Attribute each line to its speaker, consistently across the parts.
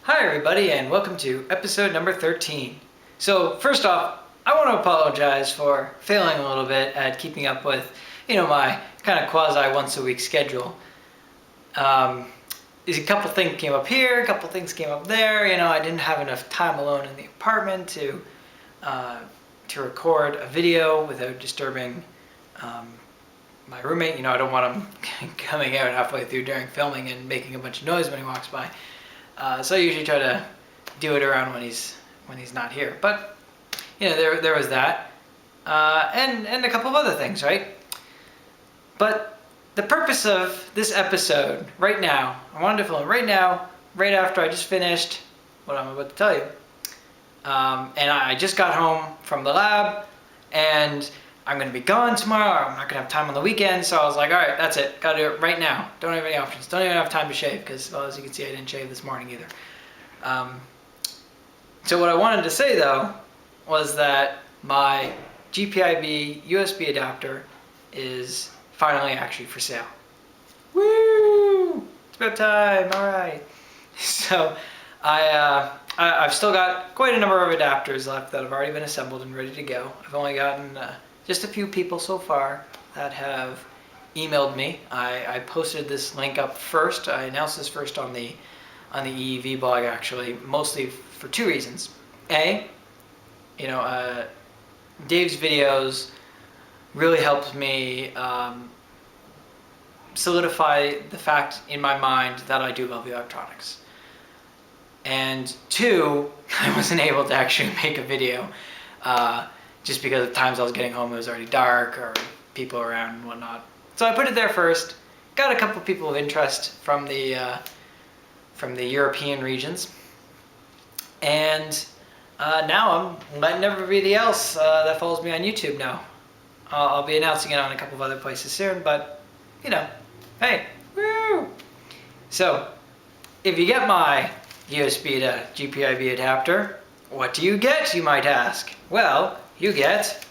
Speaker 1: Hi everybody and welcome to episode number 13. So first off, I want to apologize for failing a little bit at keeping up with, my kind of quasi once a week schedule. There's a couple things came up here, a couple things came up there. I didn't have enough time alone in the apartment to record a video without disturbing my roommate. I don't want him coming out halfway through during filming and making a bunch of noise when he walks by. So I usually try to do it around when he's not here. But there was that, and a couple of other things, right? But the purpose of this episode right now, I wanted to film it right now, right after I just finished what I'm about to tell you. And I just got home from the lab, and I'm going to be gone tomorrow. I'm not going to have time on the weekend, so I was like, all right, that's it. Got to do it right now. Don't have any options. Don't even have time to shave because, well, as you can see, I didn't shave this morning either. So what I wanted to say, though, was that my GPIBUSB adapter is finally actually for sale. Woo! It's about time. All right. So I've still got quite a number of adapters left that have already been assembled and ready to go. I've only gotten just a few people so far that have emailed me. I posted this link up first. I announced this first on the EEV blog, actually, mostly for two reasons. A, Dave's videos really helped me solidify the fact in my mind that I do love electronics. And two, I wasn't able to actually make a video just because at times I was getting home, it was already dark or people around and whatnot. So I put it there first. Got a couple people of interest from the European regions, and now I'm letting everybody else that follows me on YouTube know. I'll be announcing it on a couple of other places soon, but hey, woo! So if you get my USB to GPIB adapter, what do you get, you might ask? Well, you get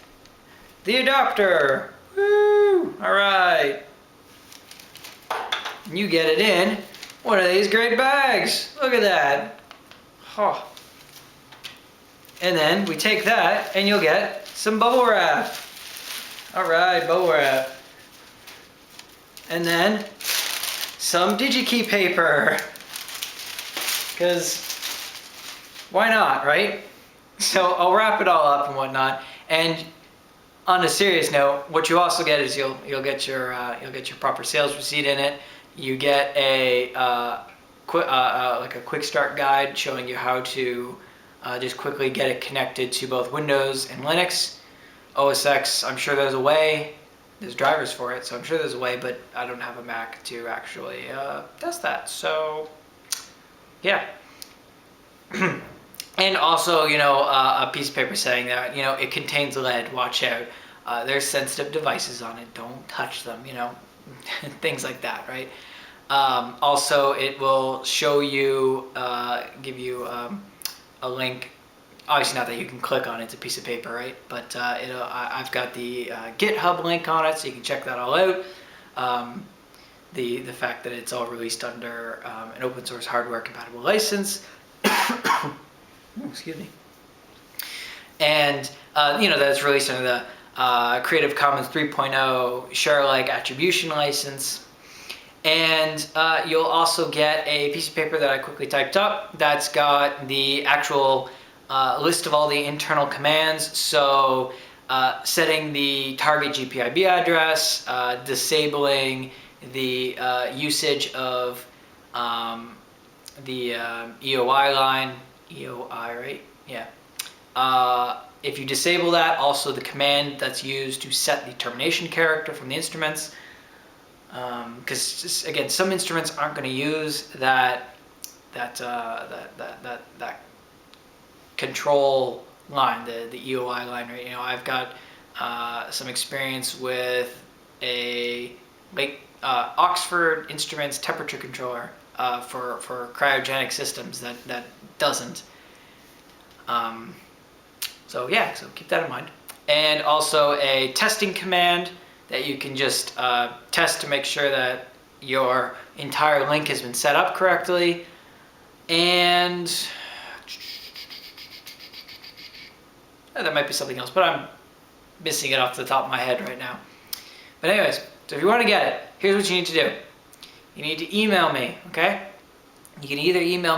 Speaker 1: the adapter. Woo! All right. You get it in one of these great bags. Look at that. Oh. And then we take that and you'll get some bubble wrap. All right, bubble wrap. And then some DigiKey paper. Because why not, right? So I'll wrap it all up and whatnot. And on a serious note, what you also get is you'll get your proper sales receipt in it. You get a like a quick start guide showing you how to just quickly get it connected to both Windows and Linux. OS X, I'm sure there's a way. There's drivers for it, so I'm sure there's a way, but I don't have a Mac to actually test that. So yeah. And also, a piece of paper saying that, it contains lead, watch out. There's sensitive devices on it, don't touch them, things like that, right? Also, it will show you, give you a link, obviously not that you can click on it, it's a piece of paper, right? But I've got the GitHub link on it, so you can check that all out. The fact that it's all released under an open source hardware compatible license. Excuse me. And that's released under the Creative Commons 3.0 share-alike attribution license. And you'll also get a piece of paper that I quickly typed up that's got the actual list of all the internal commands. So setting the target GPIB address, disabling the usage of the EOI line, EOI, right? Yeah. If you disable that, also the command that's used to set the termination character from the instruments, because again, some instruments aren't going to use that control line, the EOI line, right? I've got some experience with a Oxford Instruments temperature controller for cryogenic systems that doesn't. So keep that in mind. And also a testing command that you can just test to make sure that your entire link has been set up correctly. And there might be something else, but I'm missing it off the top of my head right now. But anyways, so if you want to get it, here's what you need to do. You need to email me, okay? You can either email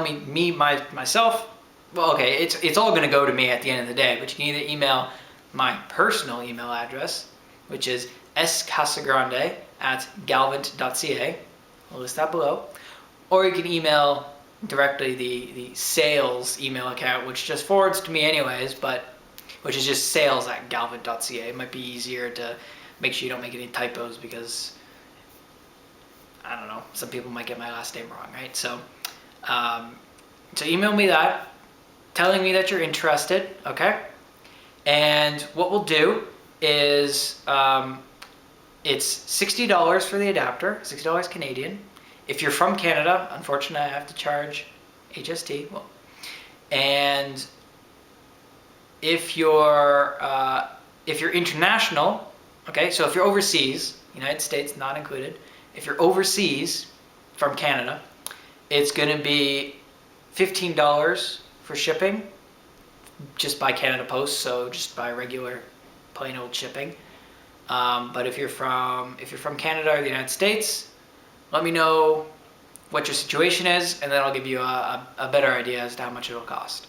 Speaker 1: myself. Well, okay, it's all going to go to me at the end of the day, but you can either email my personal email address, which is scasagrande@galvant.ca. I'll list that below. Or you can email directly the sales email account, which just forwards to me anyways, but which is just sales@galvant.ca. It might be easier to make sure you don't make any typos because, I don't know, some people might get my last name wrong, right? So, so email me that, telling me that you're interested, okay? And what we'll do is, it's $60 for the adapter, $60 Canadian. If you're from Canada, unfortunately, I have to charge HST. Well, and if you're international, okay, so if you're overseas, United States not included, if you're overseas from Canada, it's going to be $15 for shipping, just by Canada Post, so just by regular plain old shipping. But if you're from Canada or the United States, let me know what your situation is, and then I'll give you a better idea as to how much it'll cost.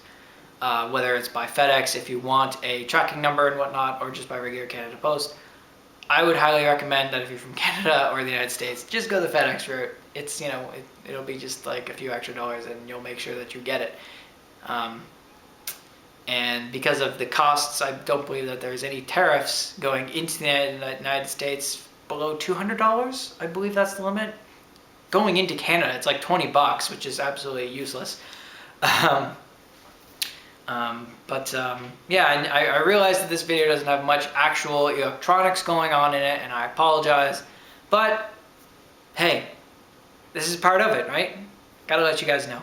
Speaker 1: Whether it's by FedEx, if you want a tracking number and whatnot, or just by regular Canada Post. I would highly recommend that if you're from Canada or the United States, just go the FedEx route. It's, it'll be just like a few extra dollars and you'll make sure that you get it. And because of the costs, I don't believe that there's any tariffs going into the United States below $200. I believe that's the limit. Going into Canada, it's like $20, which is absolutely useless. Yeah, and I realize that this video doesn't have much actual electronics going on in it, and I apologize. But, hey, this is part of it, right? Gotta let you guys know.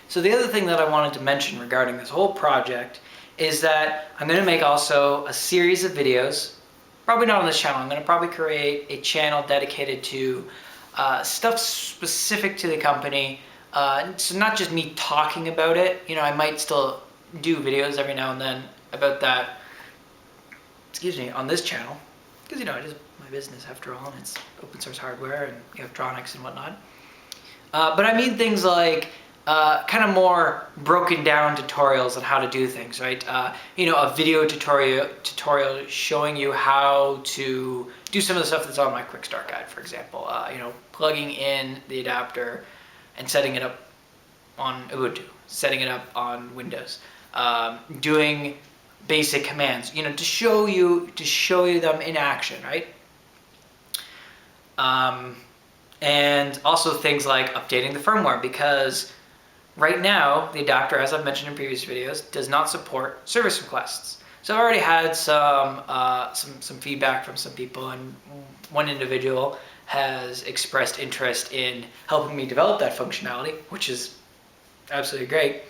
Speaker 1: So the other thing that I wanted to mention regarding this whole project is that I'm going to make also a series of videos, probably not on this channel. I'm going to probably create a channel dedicated to stuff specific to the company. So not just me talking about it. I might still do videos every now and then about that, on this channel. Because, it is my business after all, and it's open source hardware and electronics and whatnot. But I mean things like kind of more broken down tutorials on how to do things, right? A video tutorial showing you how to do some of the stuff that's on my quick start guide, for example. Plugging in the adapter and setting it up on Ubuntu, setting it up on Windows, doing basic commands, to show you them in action, right? And also things like updating the firmware, because right now the adapter, as I've mentioned in previous videos, does not support service requests. So I've already had some feedback from some people, and one individual has expressed interest in helping me develop that functionality, which is absolutely great.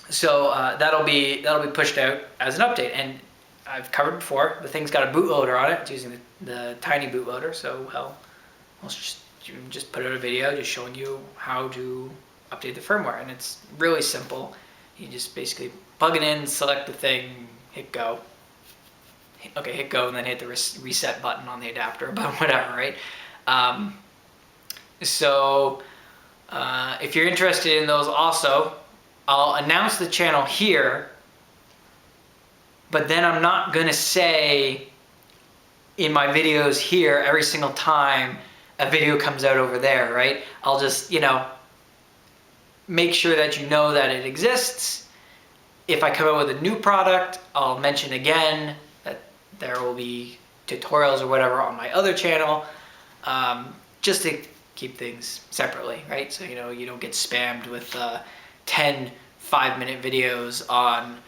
Speaker 1: So that'll be pushed out as an update, and I've covered before. The thing's got a bootloader on it. It's using the tiny bootloader, so I'll just put out a video just showing you how to update the firmware, and it's really simple. You just basically plug it in, select the thing, hit go. Okay, hit go and then hit the reset button on the adapter, but whatever, right? So if you're interested in those also, I'll announce the channel here, but then I'm not going to say in my videos here every single time a video comes out over there, right? I'll just, make sure that you know that it exists. If I come out with a new product, I'll mention again that there will be tutorials or whatever on my other channel, just to keep things separately, right? So, you don't get spammed with 10 5-minute videos on,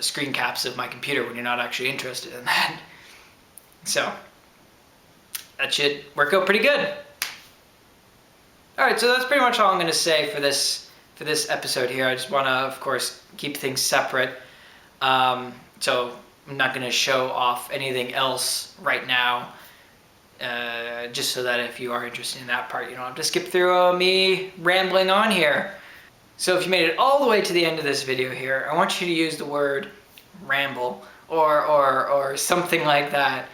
Speaker 1: screen caps of my computer when you're not actually interested in that. So that should work out pretty good. All right, so that's pretty much all I'm going to say for this episode here. I just want to, of course, keep things separate. So I'm not going to show off anything else right now. just so that if you are interested in that part, you don't have to skip through me rambling on here. So if you made it all the way to the end of this video here, I want you to use the word ramble or something like that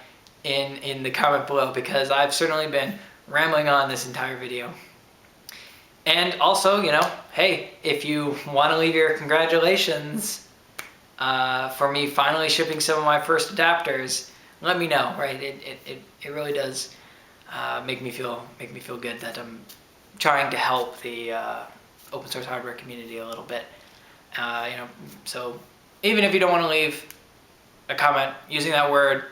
Speaker 1: in the comment below, because I've certainly been rambling on this entire video. And also, you know, hey, if you want to leave your congratulations for me finally shipping some of my first adapters, let me know, right? It really does make me feel good that I'm trying to help the open source hardware community a little bit. You know, so even if you don't want to leave a comment using that word,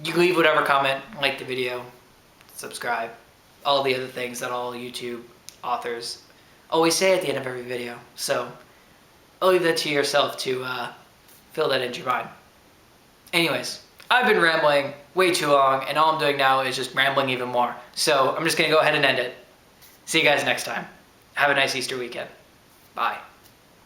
Speaker 1: you leave whatever comment, like the video, subscribe, all the other things that all YouTube authors always say at the end of every video. So I'll leave that to yourself to fill that into your mind. Anyways, I've been rambling way too long, and all I'm doing now is just rambling even more. So I'm just going to go ahead and end it. See you guys next time. Have a nice Easter weekend. Bye.